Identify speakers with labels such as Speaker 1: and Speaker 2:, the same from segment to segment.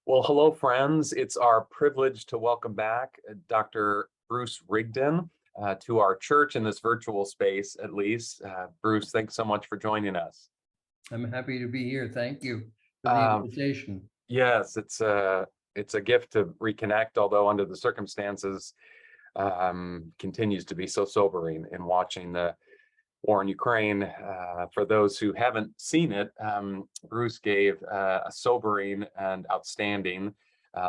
Speaker 1: Well, hello, friends. It's our privilege to welcome back Dr. Bruce Rigdon to our church in this virtual space, at least. Bruce, thanks so much for joining us.
Speaker 2: I'm happy to be here. Thank you for the invitation.
Speaker 1: Yes, it's a gift to reconnect, although under the circumstances continues to be so sobering in watching the war in Ukraine. For those who haven't seen it, Bruce gave a sobering and outstanding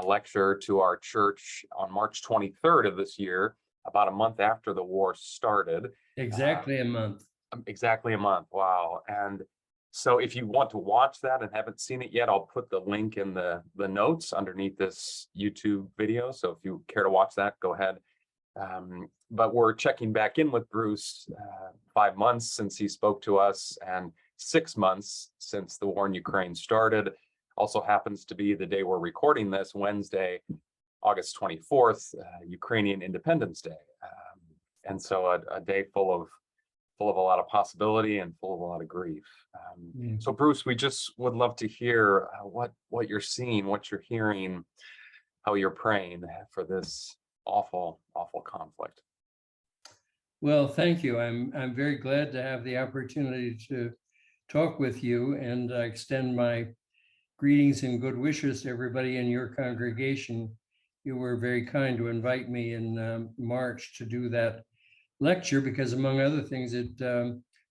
Speaker 1: lecture to our church on March 23rd of this year, about a month after the war started.
Speaker 2: Exactly a month.
Speaker 1: Exactly a month. Wow. And so if you want to watch that and haven't seen it yet, I'll put the link in the notes underneath this YouTube video. So if you care to watch that, go ahead. But we're checking back in with Bruce 5 months since he spoke to us and 6 months since the war in Ukraine started. Also happens to be the day we're recording this, Wednesday, August 24th, Ukrainian Independence Day. And so a day full of a lot of possibility and full of a lot of grief. So Bruce, we just would love to hear what you're seeing, what you're hearing, how you're praying for this awful conflict.
Speaker 2: Well, thank you. I'm very glad to have the opportunity to talk with you, and I extend my greetings and good wishes to everybody in your congregation. You were very kind to invite me in March to do that lecture because, among other things, it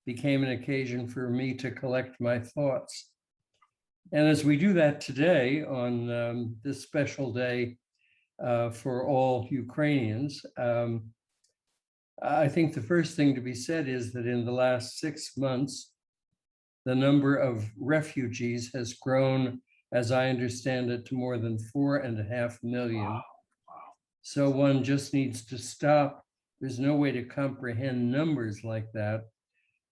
Speaker 2: became an occasion for me to collect my thoughts. And as we do that today on this special day for all Ukrainians, I think the first thing to be said is that in the last 6 months, the number of refugees has grown, as I understand it, to more than 4.5 million.
Speaker 1: Wow.
Speaker 2: So one just needs to stop. There's no way to comprehend numbers like that,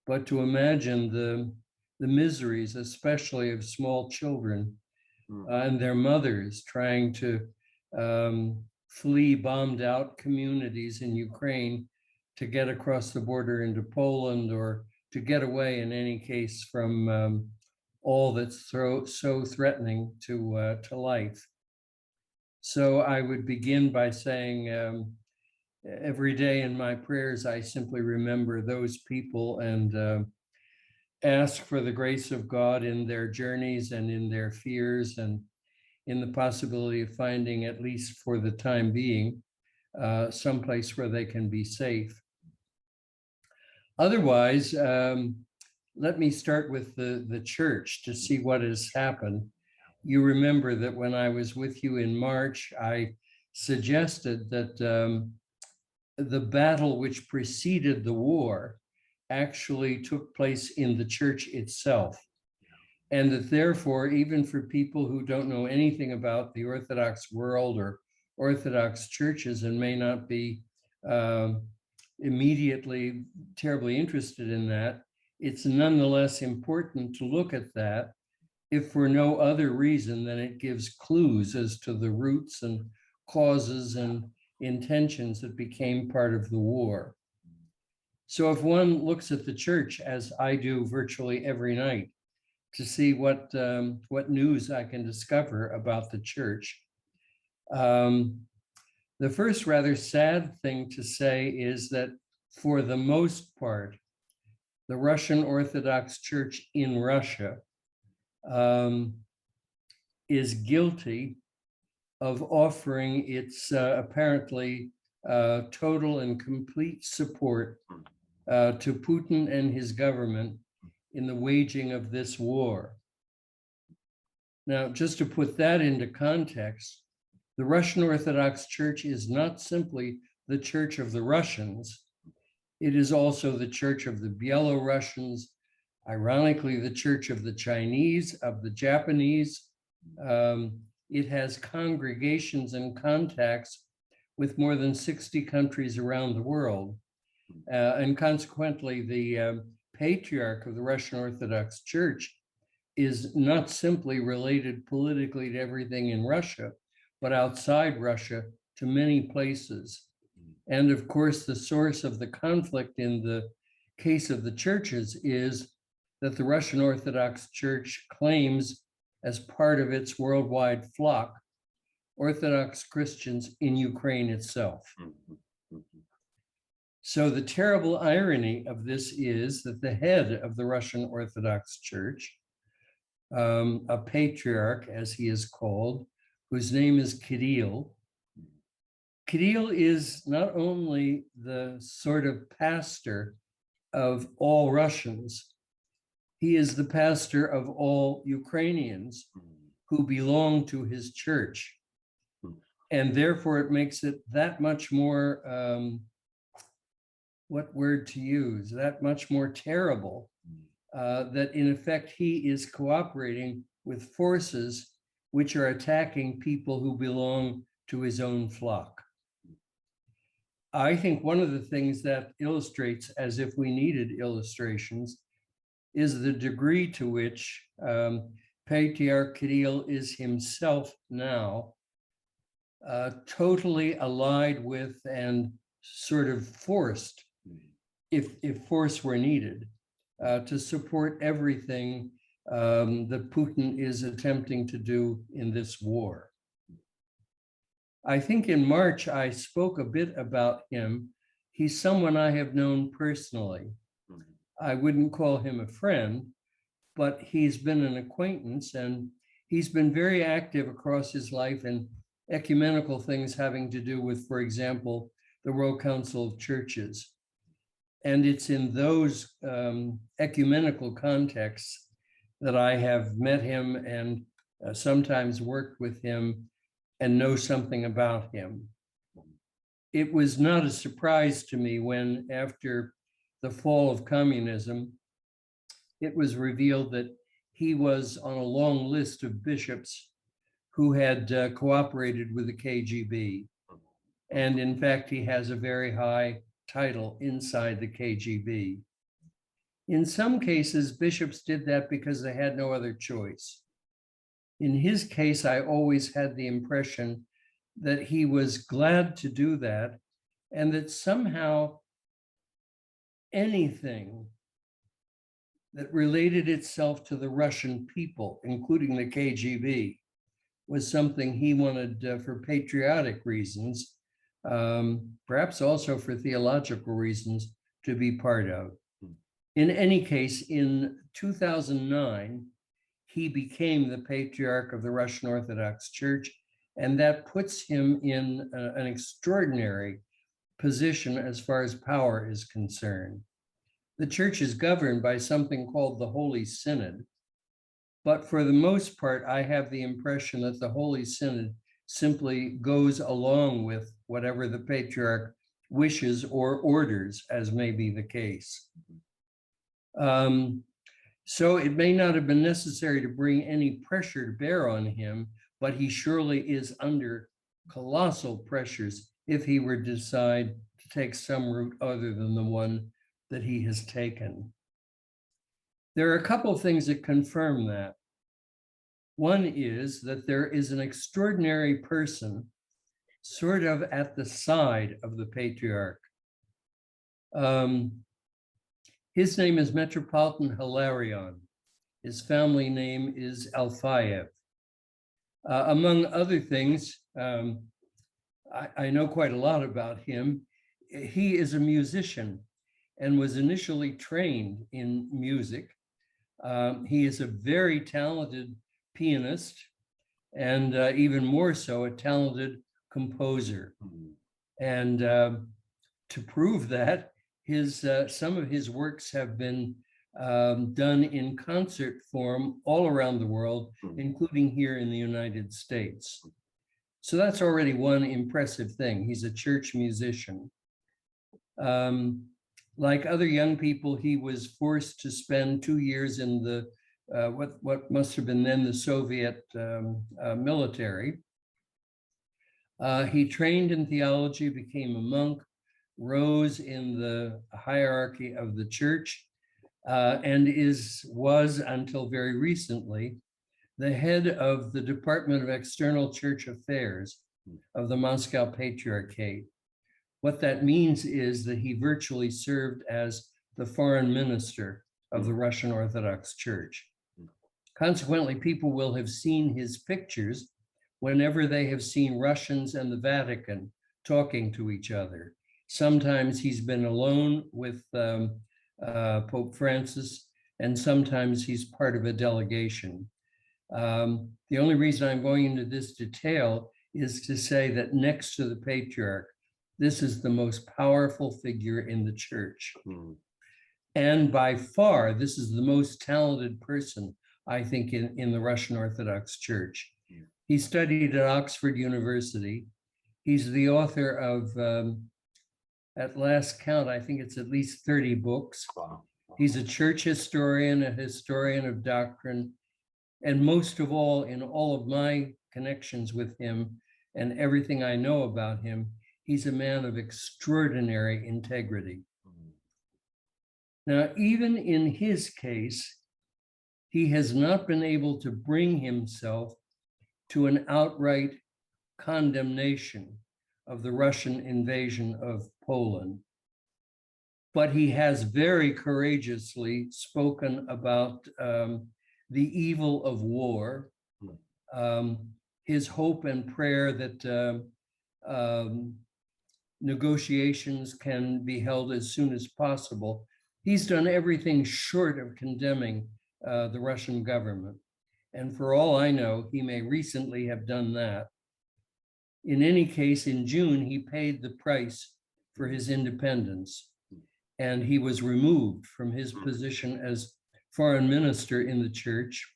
Speaker 2: but to imagine the miseries, especially of small children and their mothers trying to flee bombed out communities in Ukraine to get across the border into Poland, or to get away in any case from all that's so threatening to life. So I would begin by saying every day in my prayers, I simply remember those people and ask for the grace of God in their journeys and in their fears, and in the possibility of finding, at least for the time being, someplace where they can be safe. Otherwise, let me start with the church to see what has happened. You remember that when I was with you in March, I suggested that the battle which preceded the war actually took place in the church itself. And that therefore, even for people who don't know anything about the Orthodox world or Orthodox churches and may not be immediately terribly interested in that, it's nonetheless important to look at that, if for no other reason than it gives clues as to the roots and causes and intentions that became part of the war. So if one looks at the church, as I do virtually every night, to see what news I can discover about the church, the first rather sad thing to say is that for the most part, the Russian Orthodox Church in Russia is guilty of offering its apparently total and complete support to Putin and his government in the waging of this war. Now, just to put that into context, the Russian Orthodox Church is not simply the Church of the Russians. It is also the Church of the Belarusians, ironically, the Church of the Chinese, of the Japanese. It has congregations and contacts with more than 60 countries around the world. And consequently, the patriarch of the Russian Orthodox Church is not simply related politically to everything in Russia, but outside Russia to many places. And of course, the source of the conflict in the case of the churches is that the Russian Orthodox Church claims, as part of its worldwide flock, Orthodox Christians in Ukraine itself.
Speaker 1: Mhm. Mhm.
Speaker 2: So the terrible irony of this is that the head of the Russian Orthodox Church, a patriarch, as he is called, whose name is Kirill. Kirill is not only the sort of pastor of all Russians, he is the pastor of all Ukrainians who belong to his church. And therefore it makes it that much more, what word to use, that much more terrible, that in effect he is cooperating with forces which are attacking people who belong to his own flock. I think one of the things that illustrates, as if we needed illustrations, is the degree to which Patriarch Kirill is himself now totally allied with and sort of forced, if force were needed, to support everything that Putin is attempting to do in this war. I think in March, I spoke a bit about him. He's someone I have known personally. I wouldn't call him a friend, but he's been an acquaintance, and he's been very active across his life in ecumenical things having to do with, for example, the World Council of Churches. And it's in those ecumenical contexts that I have met him and sometimes worked with him and know something about him. It was not a surprise to me when, after the fall of communism, it was revealed that he was on a long list of bishops who had cooperated with the KGB. And in fact, he has a very high title inside the KGB. In some cases, bishops did that because they had no other choice. In his case, I always had the impression that he was glad to do that, and that somehow anything that related itself to the Russian people, including the KGB, was something he wanted for patriotic reasons, perhaps also for theological reasons, to be part of. In any case, in 2009, he became the Patriarch of the Russian Orthodox Church, and that puts him in an extraordinary position as far as power is concerned. The church is governed by something called the Holy Synod, but for the most part, I have the impression that the Holy Synod simply goes along with whatever the Patriarch wishes or orders, as may be the case. So it may not have been necessary to bring any pressure to bear on him, but he surely is under colossal pressures if he were to decide to take some route other than the one that he has taken. There are a couple of things that confirm that. One is that there is an extraordinary person sort of at the side of the Patriarch. His name is Metropolitan Hilarion. His family name is Alfeyev. Among other things, I know quite a lot about him. He is a musician and was initially trained in music. He is a very talented pianist, and even more so, a talented composer. And to prove that, some of his works have been done in concert form all around the world, including here in the United States. So that's already one impressive thing. He's a church musician. Like other young people, he was forced to spend 2 years in the what must have been then the Soviet military. He trained in theology, became a monk, rose in the hierarchy of the church, and was until very recently the head of the Department of External Church Affairs of the Moscow Patriarchate. What that means is that he virtually served as the foreign minister of the Russian Orthodox Church. Consequently, people will have seen his pictures whenever they have seen Russians and the Vatican talking to each other. Sometimes he's been alone with Pope Francis, and sometimes he's part of a delegation. The only reason I'm going into this detail is to say that next to the patriarch, this is the most powerful figure in the church. And by far, this is the most talented person, I think, in the Russian Orthodox Church. He studied at Oxford University. He's the author of, at last count, I think it's at least 30 books.
Speaker 1: Wow.
Speaker 2: He's a church historian, a historian of doctrine, and most of all, in all of my connections with him and everything I know about him, he's a man of extraordinary integrity. Now, even in his case, he has not been able to bring himself to an outright condemnation of the Russian invasion of Poland. But he has very courageously spoken about the evil of war, his hope and prayer that negotiations can be held as soon as possible. He's done everything short of condemning the Russian government. And for all I know, he may recently have done that. In any case, in June, he paid the price for his independence, and he was removed from his position as foreign minister in the church.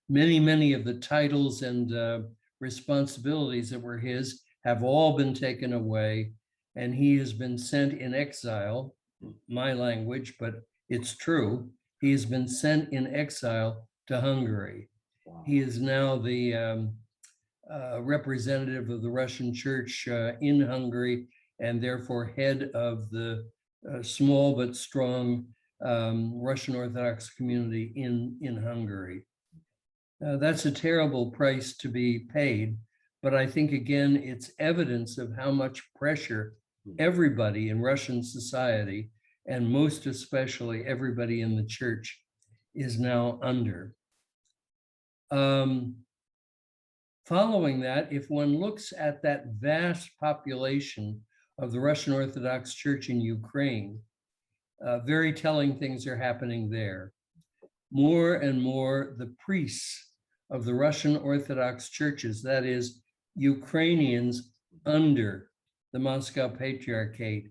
Speaker 2: Many of the titles and responsibilities that were his have all been taken away, and he has been sent in exile, my language, but it's true. He has been sent in exile to Hungary.
Speaker 1: Wow.
Speaker 2: He is now the representative of the Russian Church in Hungary, and therefore head of the small but strong Russian Orthodox community in Hungary. That's a terrible price to be paid, but I think, again, it's evidence of how much pressure everybody in Russian society, and most especially everybody in the church, is now under. Following that, if one looks at that vast population of the Russian Orthodox Church in Ukraine, very telling things are happening there. More and more, the priests of the Russian Orthodox churches, that is, Ukrainians under the Moscow Patriarchate,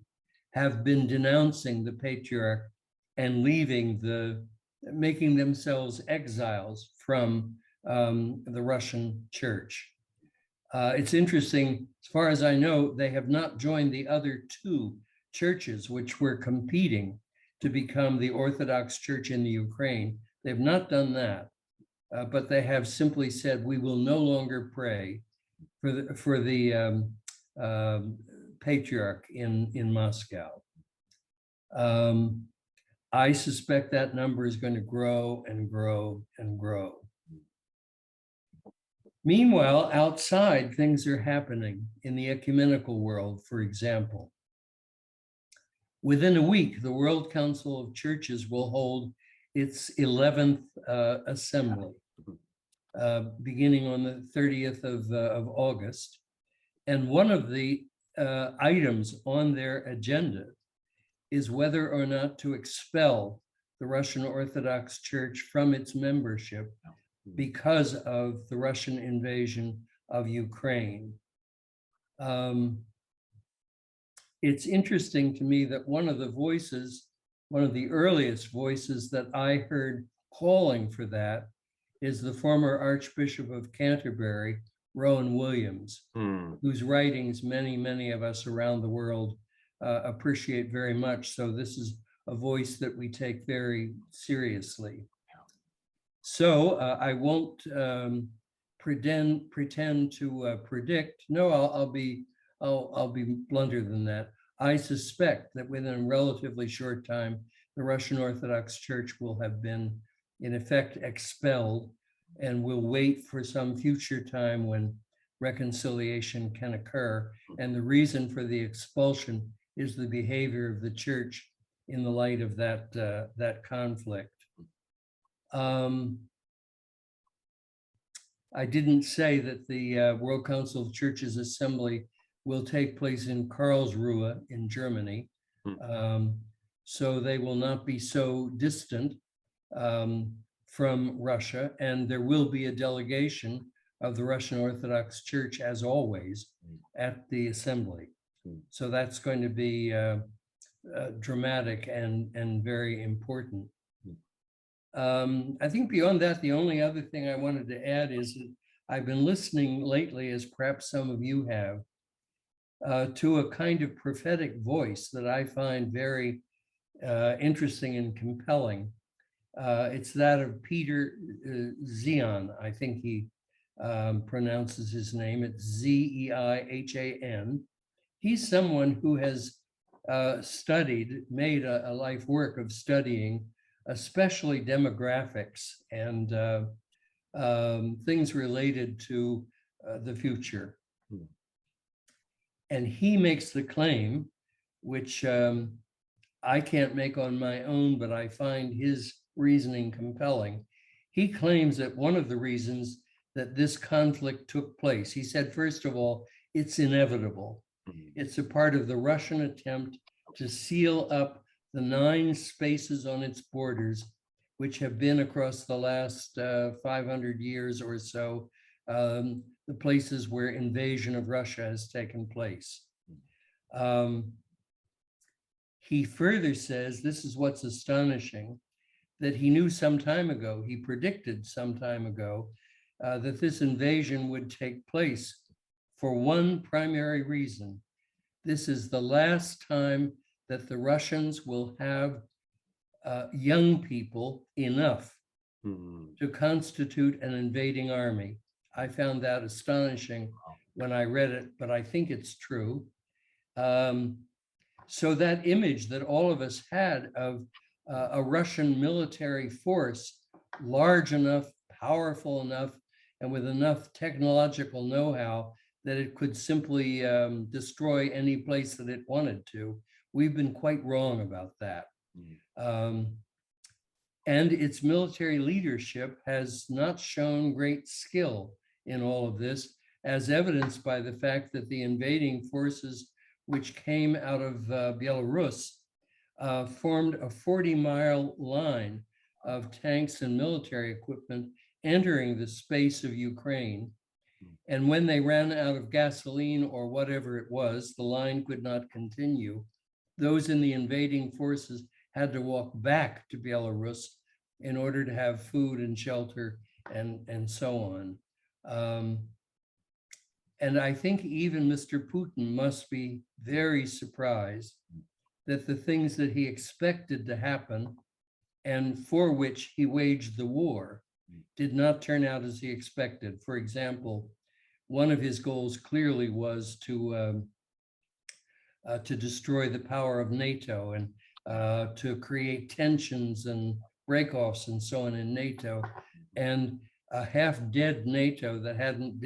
Speaker 2: have been denouncing the Patriarch and making themselves exiles from the Russian Church. It's interesting, as far as I know, they have not joined the other two churches which were competing to become the Orthodox Church in the Ukraine. They've not done that, but they have simply said, we will no longer pray for the Patriarch in Moscow. I suspect that number is going to grow and grow and grow. Meanwhile, outside, things are happening in the ecumenical world, for example. Within a week, the World Council of Churches will hold its 11th assembly, beginning on the 30th of August. And one of the items on their agenda is whether or not to expel the Russian Orthodox Church from its membership because of the Russian invasion of Ukraine. It's interesting to me that one of the earliest voices that I heard calling for that is the former Archbishop of Canterbury, Rowan Williams, whose writings many of us around the world appreciate very much. So this is a voice that we take very seriously. So I won't pretend to predict. No, I'll be blunter than that. I suspect that within a relatively short time, the Russian Orthodox Church will have been, in effect, expelled, and will wait for some future time when reconciliation can occur. And the reason for the expulsion is the behavior of the church in the light of that conflict. I didn't say that the World Council of Churches Assembly will take place in Karlsruhe in Germany. So they will not be so distant from Russia, and there will be a delegation of the Russian Orthodox Church, as always, at the assembly. So that's going to be dramatic and very important. I think beyond that, the only other thing I wanted to add is that I've been listening lately, as perhaps some of you have, to a kind of prophetic voice that I find very interesting and compelling. It's that of Peter Zeihan. I think he pronounces his name. It's Zeihan. He's someone who has made a life work of studying, especially demographics and things related to the future. And he makes the claim, which I can't make on my own, but I find his reasoning compelling. He claims that one of the reasons that this conflict took place, he said, first of all, it's inevitable. It's a part of the Russian attempt to seal up the 9 spaces on its borders, which have been across the last 500 years or so, the places where invasion of Russia has taken place. He further says, this is what's astonishing, that he knew some time ago, he predicted some time ago, that this invasion would take place for one primary reason. This is the last time that the Russians will have young people enough to constitute an invading army. I found that astonishing when I read it, but I think it's true. So that image that all of us had of a Russian military force large enough, powerful enough, and with enough technological know-how that it could simply destroy any place that it wanted to. We've been quite wrong about that. And its military leadership has not shown great skill in all of this, as evidenced by the fact that the invading forces which came out of Belarus formed a 40-mile line of tanks and military equipment entering the space of Ukraine. And when they ran out of gasoline or whatever it was, the line could not continue. Those in the invading forces had to walk back to Belarus in order to have food and shelter and so on. And I think even Mr. Putin must be very surprised that the things that he expected to happen and for which he waged the war did not turn out as he expected. For example, one of his goals clearly was to destroy the power of NATO and to create tensions and breakoffs and so on in NATO. And a half-dead NATO that hadn't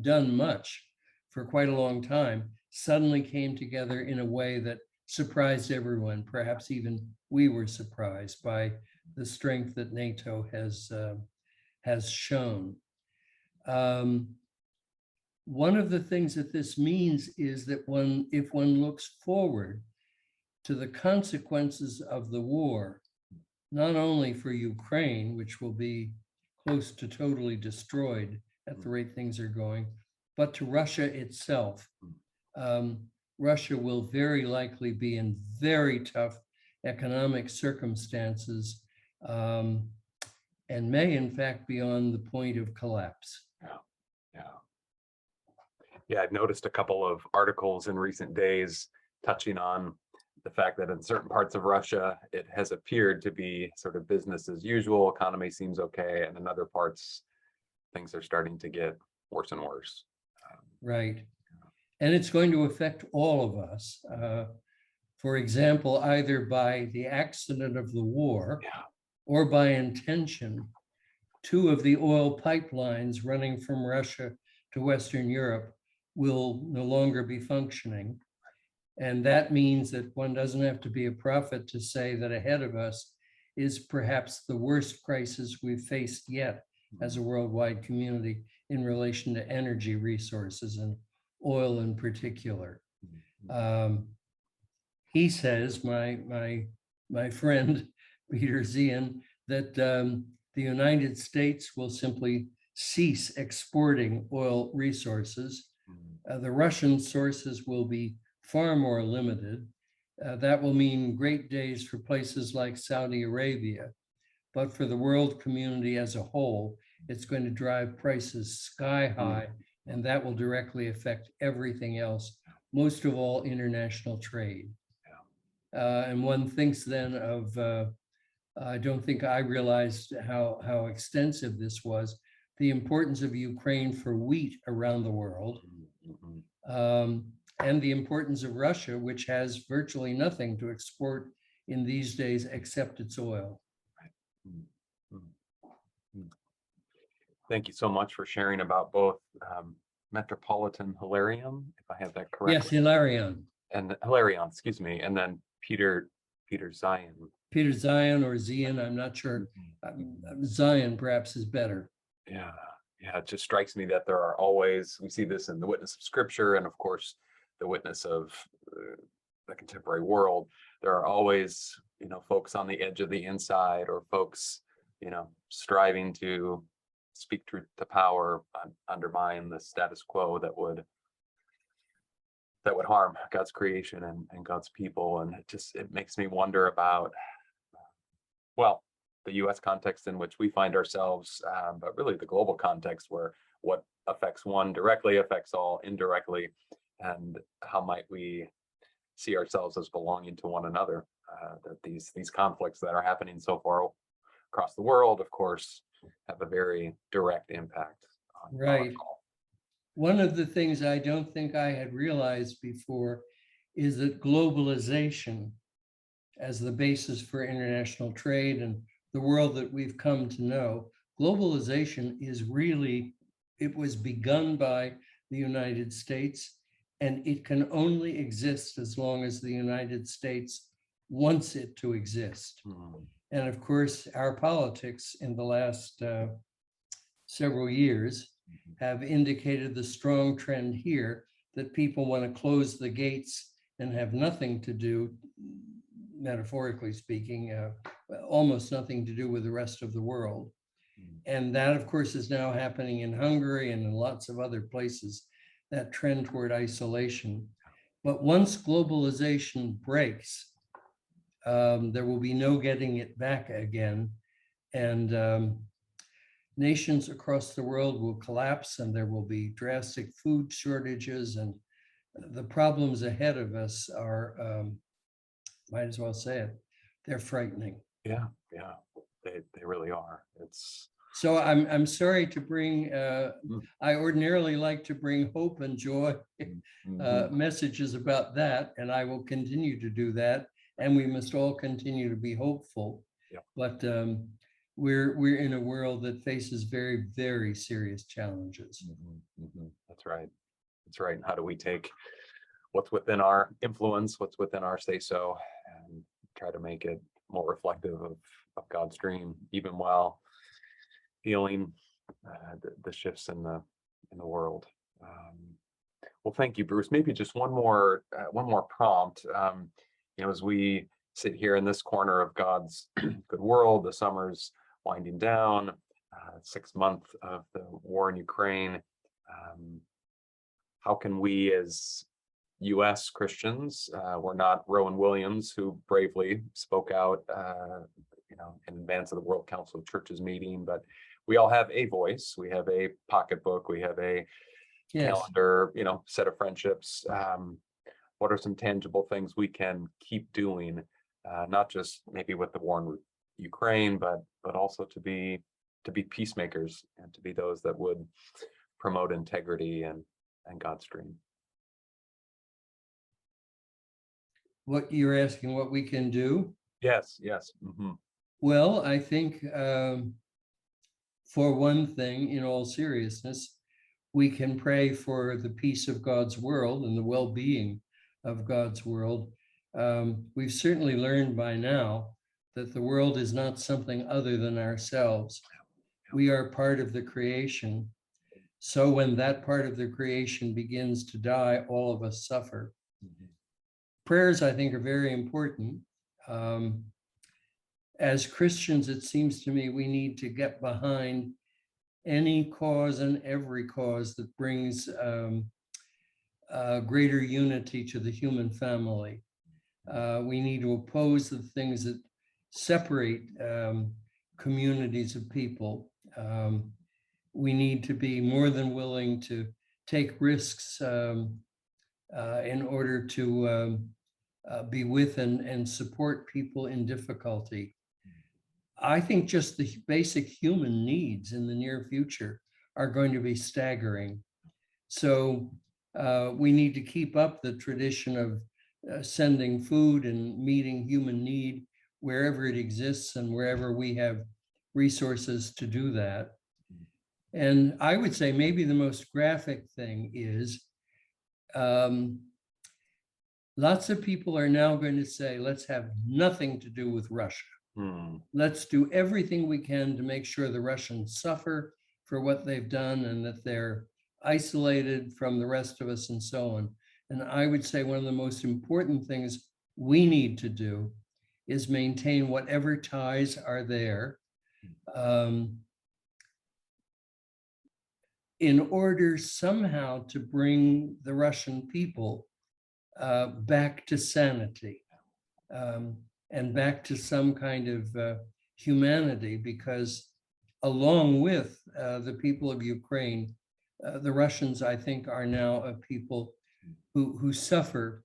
Speaker 2: done much for quite a long time suddenly came together in a way that surprised everyone. Perhaps even we were surprised by the strength that NATO has shown. One of the things that this means is that if one looks forward to the consequences of the war, not only for Ukraine, which will be close to totally destroyed at the rate things are going, but to Russia itself. Russia will very likely be in very tough economic circumstances and may in fact be on the point of collapse.
Speaker 1: Yeah, I've noticed a couple of articles in recent days touching on the fact that in certain parts of Russia, it has appeared to be sort of business as usual, economy seems okay, and in other parts, things are starting to get worse and worse.
Speaker 2: Right. And it's going to affect all of us. For example, either by the accident of the war or by intention, 2 of the oil pipelines running from Russia to Western Europe will no longer be functioning. And that means that one doesn't have to be a prophet to say that ahead of us is perhaps the worst crisis we've faced yet as a worldwide community. in relation to energy resources and oil in particular. He says, my friend Peter Zeihan, that the United States will simply cease exporting oil resources. The Russian sources will be far more limited. That will mean great days for places like Saudi Arabia, but for the world community as a whole, it's going to drive prices sky high, and that will directly affect everything else, most of all international trade. And one thinks then of, I don't think I realized how extensive this was, the importance of Ukraine for wheat around the world, and the importance of Russia, which has virtually nothing to export in these days except its oil.
Speaker 1: Thank you so much for sharing about both Metropolitan Hilarion, if I have that correct.
Speaker 2: Yes, Hilarion.
Speaker 1: And Hilarion, excuse me, and then Peter Zeihan.
Speaker 2: Peter Zeihan or Zeihan, I'm not sure. Zeihan perhaps is better.
Speaker 1: Yeah, it just strikes me that there are always, we see this in the witness of Scripture, and of course, the witness of the contemporary world. There are always, folks on the edge of the inside, or folks, striving to speak truth to power, undermine the status quo that would harm God's creation and God's people. And it makes me wonder about, well, the US context in which we find ourselves, but really the global context, where what affects one directly affects all indirectly, and how might we see ourselves as belonging to one another. That these conflicts that are happening so far across the world, of course, have a very direct impact on
Speaker 2: right.
Speaker 1: us all.
Speaker 2: One of the things I don't think I had realized before is that globalization as the basis for international trade and the world that we've come to know, globalization is really, it was begun by the United States, and it can only exist as long as the United States wants it to exist. And of course, our politics in the last several years have indicated the strong trend here that people want to close the gates and have nothing to do, metaphorically speaking, almost nothing to do with the rest of the world. And that, of course, is now happening in Hungary and in lots of other places, that trend toward isolation. But once globalization breaks, there will be no getting it back again. And nations across the world will collapse, and there will be drastic food shortages, and the problems ahead of us are, might as well say it, they're frightening.
Speaker 1: Yeah, they really are.
Speaker 2: So I'm sorry to bring, I ordinarily like to bring hope and joy messages about that, and I will continue to do that. And we must all continue to be hopeful.
Speaker 1: Yeah.
Speaker 2: But we're in a world that faces very, very serious challenges.
Speaker 1: That's right. And how do we take what's within our influence, what's within our say-so, and try to make it more reflective of God's dream, even while feeling the shifts in the world. Well, thank you, Bruce. Maybe just one more prompt. As we sit here in this corner of God's good world, the summer's winding down, 6th month of the war in Ukraine. How can we, as U.S. Christians, we're not Rowan Williams, who bravely spoke out, in advance of the World Council of Churches meeting, but we all have a voice. We have a pocketbook. We have a calendar, set of friendships. What are some tangible things we can keep doing, not just maybe with the war in Ukraine, but also to be peacemakers and to be those that would promote integrity and God's dream?
Speaker 2: What you're asking, what we can do?
Speaker 1: Yes.
Speaker 2: Well, I think for one thing, in all seriousness, we can pray for the peace of God's world and the well-being of God's world. We've certainly learned by now that the world is not something other than ourselves. We are part of the creation. So when that part of the creation begins to die, all of us suffer. Prayers, I think, are very important. As Christians, it seems to me we need to get behind any cause and every cause that brings greater unity to the human family. We need to oppose the things that separate communities of people. We need to be more than willing to take risks in order to be with and support people in difficulty. I think just the basic human needs in the near future are going to be staggering. So we need to keep up the tradition of sending food and meeting human need wherever it exists and wherever we have resources to do that. And I would say maybe the most graphic thing is lots of people are now going to say, let's have nothing to do with Russia. Let's do everything we can to make sure the Russians suffer for what they've done and that they're isolated from the rest of us and so on. And I would say one of the most important things we need to do is maintain whatever ties are there in order somehow to bring the Russian people back to sanity. And back to some kind of humanity, because along with the people of Ukraine, the Russians, I think, are now a people who suffer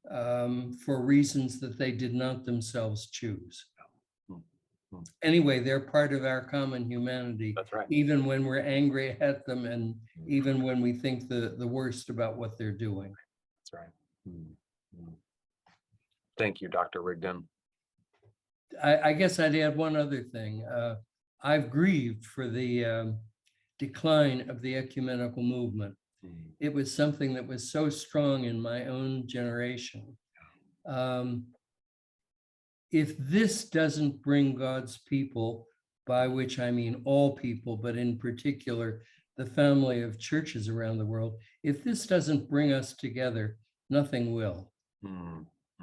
Speaker 2: for reasons that they did not themselves choose. Anyway, they're part of our common humanity.
Speaker 1: That's right.
Speaker 2: Even when we're angry at them and even when we think the worst about what they're doing.
Speaker 1: That's right. Thank you, Dr. Rigdon.
Speaker 2: I guess I'd add one other thing. I've grieved for the decline of the ecumenical movement. It was something that was so strong in my own generation. If this doesn't bring God's people, by which I mean all people, but in particular, the family of churches around the world, if this doesn't bring us together, nothing will.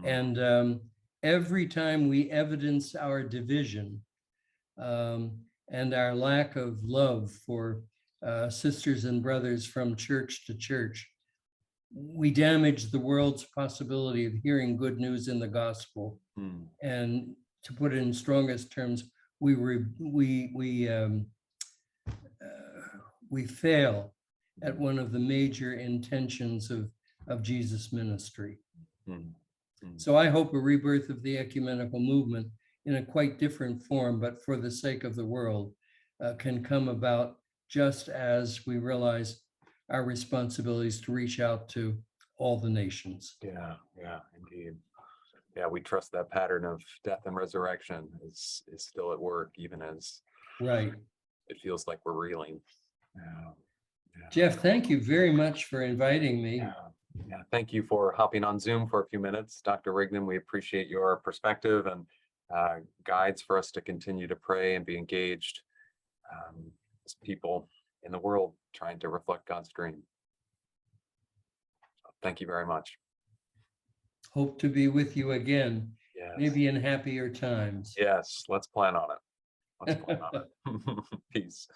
Speaker 2: And every time we evidence our division and our lack of love for sisters and brothers from church to church, we damage the world's possibility of hearing good news in the gospel. And to put it in strongest terms, we fail at one of the major intentions of Jesus' ministry. So I hope a rebirth of the ecumenical movement in a quite different form, but for the sake of the world, can come about just as we realize our responsibilities to reach out to all the nations.
Speaker 1: Yeah, indeed. Yeah, we trust that pattern of death and resurrection is still at work, even as it feels like we're reeling.
Speaker 2: Jeff, thank you very much for inviting me.
Speaker 1: Yeah, thank you for hopping on Zoom for a few minutes, Dr. Rigdon. We appreciate your perspective and guides for us to continue to pray and be engaged as people in the world trying to reflect God's dream. So thank you very much.
Speaker 2: Hope to be with you again,
Speaker 1: yes.
Speaker 2: Maybe in happier times.
Speaker 1: Yes, let's plan on it. Let's plan on it. Peace.